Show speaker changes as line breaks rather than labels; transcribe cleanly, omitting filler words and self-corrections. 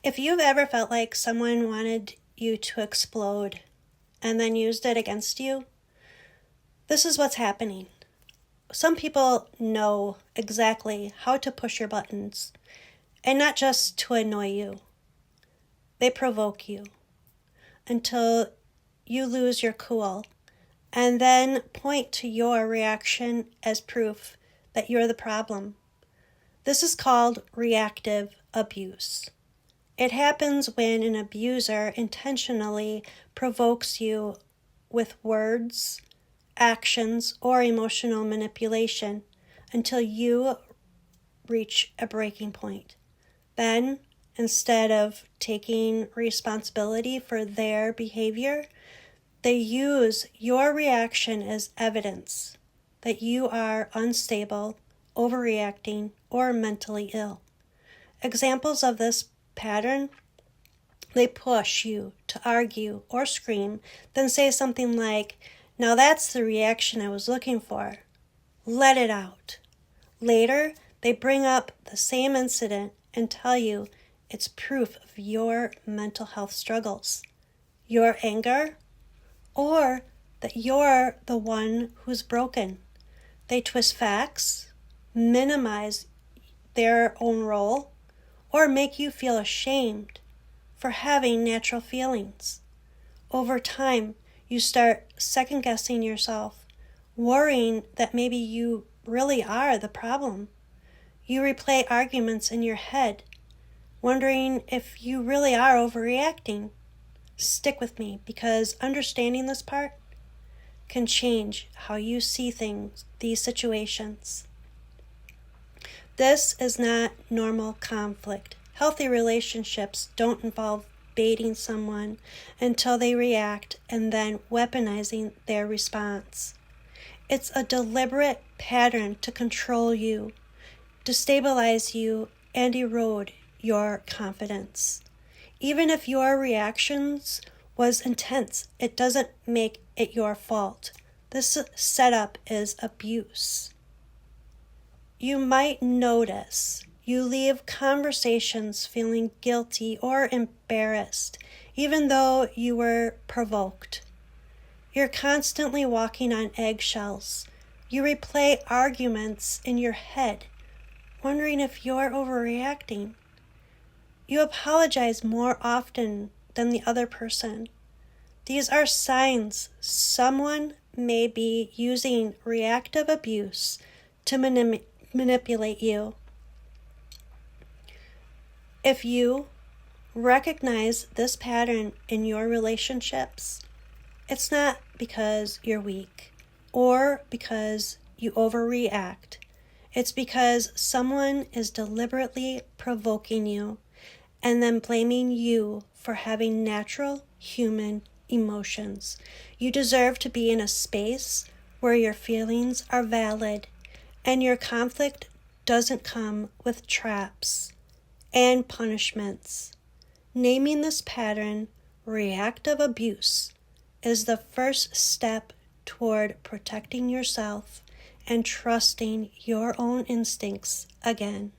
If you've ever felt like someone wanted you to explode and then used it against you, this is what's happening. Some people know exactly how to push your buttons, and not just to annoy you. They provoke you until you lose your cool, and then point to your reaction as proof that you're the problem. This is called reactive abuse. It happens when an abuser intentionally provokes you with words, actions, or emotional manipulation until you reach a breaking point. Then, instead of taking responsibility for their behavior, they use your reaction as evidence that you are unstable, overreacting, or mentally ill. Examples of this pattern: they push you to argue or scream, then say something like, "Now that's the reaction I was looking for. Let it out." Later, they bring up the same incident and tell you it's proof of your mental health struggles, your anger, or that you're the one who's broken. They twist facts, minimize their own role, or make you feel ashamed for having natural feelings. Over time, you start second-guessing yourself, worrying that maybe you really are the problem. You replay arguments in your head, wondering if you really are overreacting. Stick with me, because understanding this part can change how you see things, these situations. This is not normal conflict. Healthy relationships don't involve baiting someone until they react and then weaponizing their response. It's a deliberate pattern to control you, destabilize you, and erode your confidence. Even if your reactions was intense, it doesn't make it your fault. This setup is abuse. You might notice you leave conversations feeling guilty or embarrassed, even though you were provoked. You're constantly walking on eggshells. You replay arguments in your head, wondering if you're overreacting. You apologize more often than the other person. These are signs someone may be using reactive abuse to manipulate you. If you recognize this pattern in your relationships, it's not because you're weak or because you overreact. It's because someone is deliberately provoking you and then blaming you for having natural human emotions. You deserve to be in a space where your feelings are valid and your conflict doesn't come with traps and punishments. Naming this pattern, reactive abuse, is the first step toward protecting yourself and trusting your own instincts again.